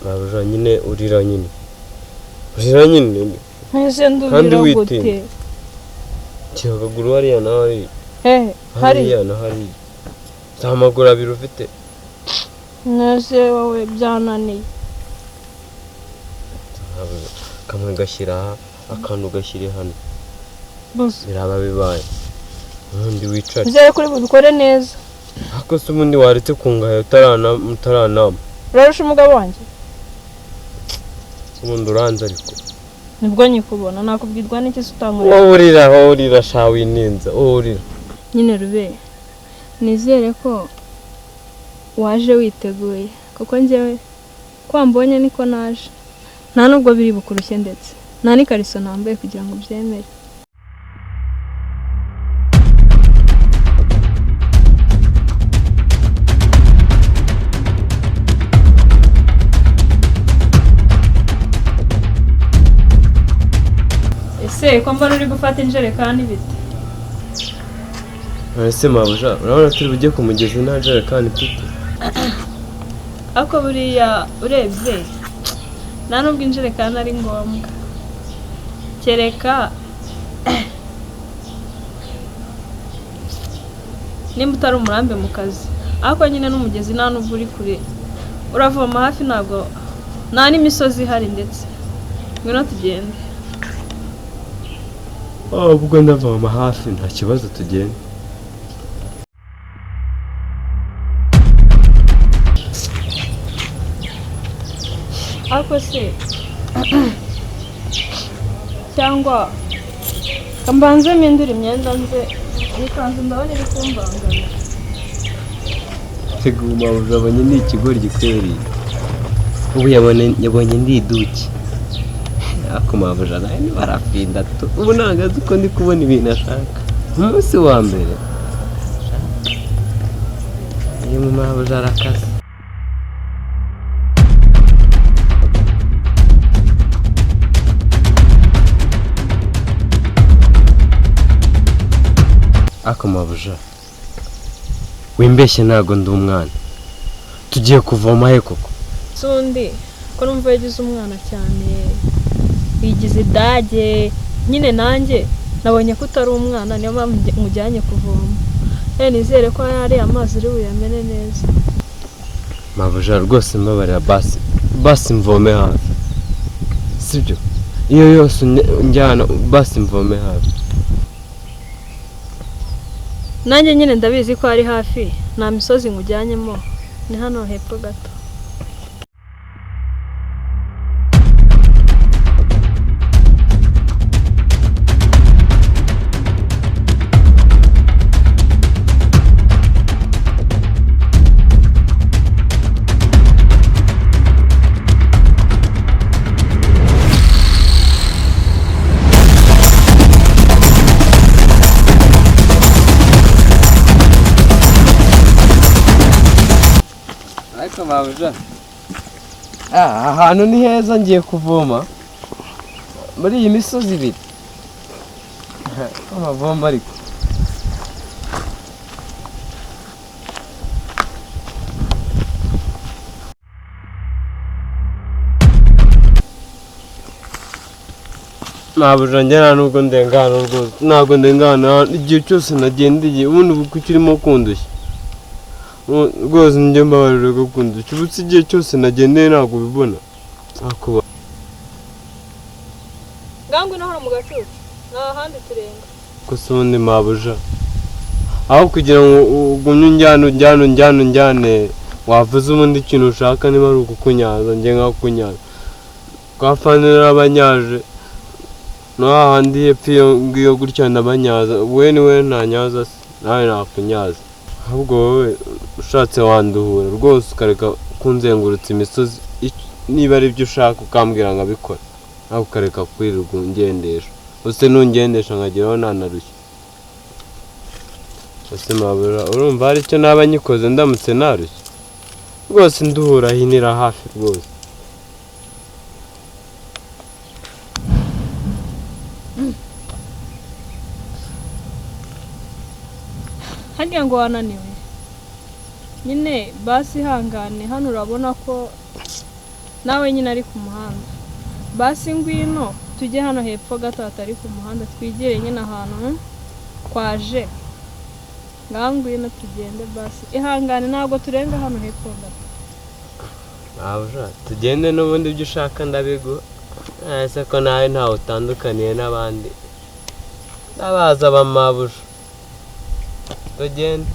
Mabuja nyine urira nyine ese ndubira gute cyagaguru hariya nawe hariya na hari zamaguru abiri ufite nase wowe byananiye kamwe gashyira akantu gashyire hano bose biraba bibaye undi wicare bizere kuri bubikore neza ako se ubundi waretse kungaye utaranama urarusha umugabo wanjye ubundi uranze ariko nibwo nyikubona nakubwirwa n'iki se utankorera urira shawe ininza urira nyine rube nizere ko waje witeguye kuko njyewe kwambonye niko naje nta nubwo biri bukurushye ndetse nta n'ikariso nambaye kugira ngo byemere ese ko mbona uri gufata injerekani bite ese mabuja urabona turi bujye ku mugezi nta jerekani mfite ako buriya urebye nta nubwo injerekani ari ngombwa kereka nimba utari umurambe mu kazi ariko nyine n'umugezi nta nubwo uri kure uravoma hafi ntabwo nta n'imisozi ihari ndetse ngwino tugende ubwo ndavoma hafi nta kibazo tugende ariko se cyangwa kambanze mpindura imyenda nze ikanzu ndabona iri kumbangana teguma uzabonye ni ikigori gikwiriye ubu yabonye ndi iduki ako mabuja nawe ni barafinda tu ubu nagaze uko ndi kubona ibintu ashaka umunsi wa mbere iyo mu mabuja arakaze ako mabuja wimbeshye ntago ndi umwana tugiye kuvoma he koko sundi ko numva yagize umwana cyane wigize idage nyine nanjye nabonye ko utari umwana niyo mpamvu mujyanye kuvoma nizere ko ari amazi uri buyamene neza mabuja rwose mbabarira basi mvome hafi sibyo iyo yose njyana basi mvome hafi nanjye nyine ndabizi ko ari hafi nta misozi nkujyanyemo ni hano hepfo gato mabuja ahantu ni heza ngiye kuvoma muri iyi misozi ibiri amavoma ariko mabuja njyana nubwo ndengana rwose ntabwo ndengana igihe cyose nagendeye ubundi ubu kuki urimo kundushya rwose njye mbabarira gukunda cyubutse igihe cyose nagendeye ntabwo bibona akuba ngangu naho mu gacucu nta handi turenga gusa ubundi mabuja aho kugira ngo ugumye unjyane wavuze ubundi ikintu ushaka niba ari ukukunyaza njye nkakunyaza twafanira abanyaje no hahandi hepfo iyo ngiyo gutya ndabanyaza we niwe ntanyaza nawe nakunyaza ahubwo wowe ushatse wanduhura rwose ukareka kunzengurutsa imisozi niba ari byo ushaka ukambwira ngo abikora nawe ukareka kwirirwa ungendesha use nungendesha nkageraho nanarushye ese mabura urumva hari icyo naba nyikoze ndamutse narushye rwose nduhura hinira hafi rwose hagiye ngo wananiwe nyine basi hangane hano urabona ko nawe nyine ari ku muhanda basi ngwino tujye hano hepfo gato hatari ku muhanda twigire nyine ahantu kwaje ngwino tugende basi ihangane ntabwo turenga hano hepfo gato mabuja tugende n'ubundi ibyo ushaka ndabigu ese ko nawe ntawe utandukaniye n'abandi ndabaza abamabuja tugende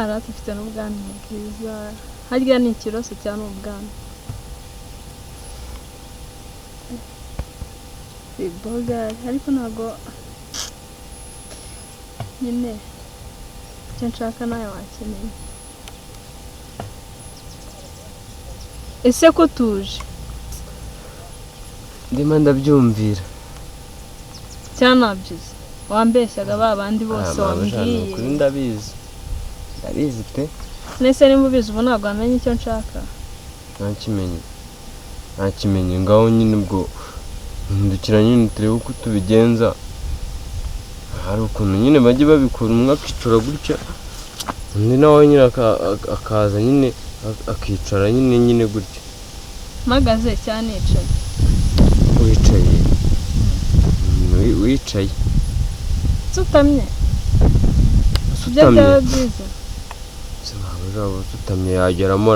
arafite n'ubwanwa bwiza harya ni ikiroso cyane ubwanwa biboga ariko ntabwo nyine icyo nshaka nawe wakeneye ese ko tuje ndimo ndabyumvira cyanabyize wambeshyaga ba bandi bose wambwiye ndabizi pe nese nimba ubizi ubu ntabwo wamenye icyo nshaka ntakimenye ngaho nyine ubwo ndukira nyine turebe uko tubigenza hari ukuntu nyine bajye babikora umwe akicara gutya undi nawe nyine akaza nyine akicara nyine gutya mpagaze cyane wicaye sutamye ibyo byaba byiza sutamye yageramo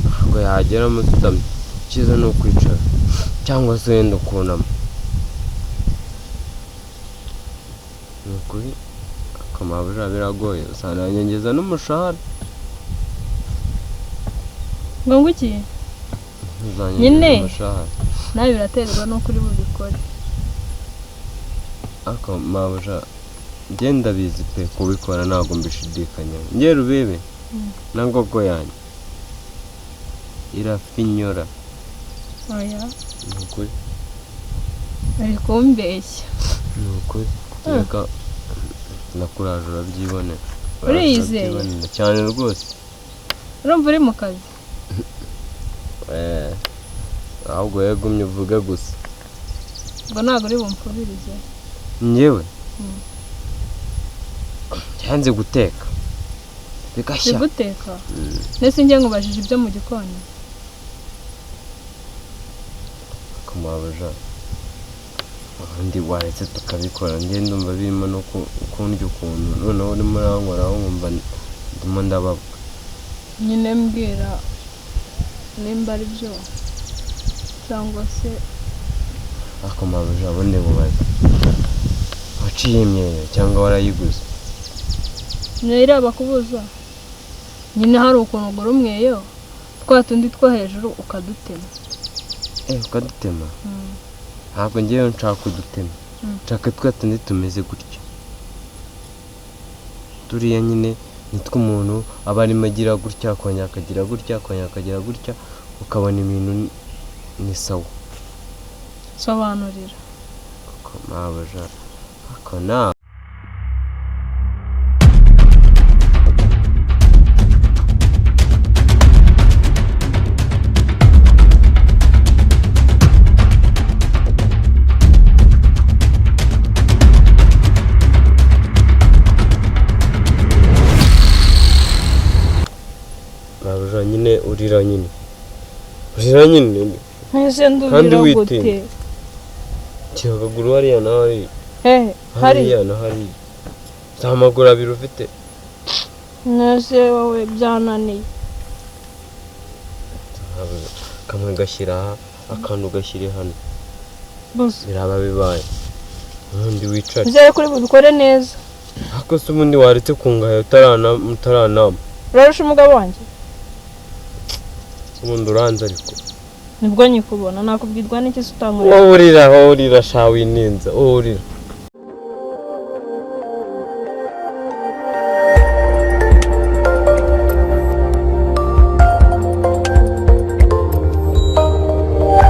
ntabwo yageramo sutamye icyiza ni ukwicara cyangwa se wenda ukunama ni ukuri akamabuja biragoye usanga yanyongeza n'umushahara ngo ngukiye nyine nawe biraterwa n'uko uri bubikore akamabuja ngenda bizi pe kubikora ntabwo mbishidikanya ngera ubebe na ngogo yanjye irafinyora oya ni ukuri ari kumbeshya ni ukuri reka nakuraje urabyibonera uriyizeye cyane rwose urumva uri mu kazi ahubwo yagumye uvuga gusa ngo ntabwo uri bumfubirize njyewe yanze guteka bigashya guteka nese njye ngubajije ibyo mu gikoni kamabuja abandi waretse tukabikora njye ndumva birimo no kundya ukuntu noneho urimo urankoraho nkumva ndimo ndababwa nyine mbwira nimba ari byo cyangwa se akamabuja abone bubaze waciye imyeyo cyangwa warayiguze mwera bakubuza nyine hari ukuntu ugura umweyo twa tundi two hejuru ukadutema ukadutema ntabwo ngewe nshaka kudutema nshaka twa tundi tumeze gutya turiya nyine nitwo umuntu aba arimo agira gutya akongera akagira gutya akongera akagira gutya ukabona ibintu ni sawa. Sobanurira. Ko mabuja ako na mabuja nyine urira nyine. Ese ndubira gute? Kigaguru hariya nawe. Hariya na hari. Zamaguru abiri ufite. Nase wowe byananiye. Kamwe gashyira akantu gashyire hano. Bose biraba bibaye. Undi wicare. Bizere kuri bubikore neza. Ako se ubundi waretse kungaye utaranama. Urarusha umugabo wanjye? Ubundi uranze ariko. Nibwo nyikubona nakubwirwa n'iki se utankorera. Urira shawe ininza. Urira.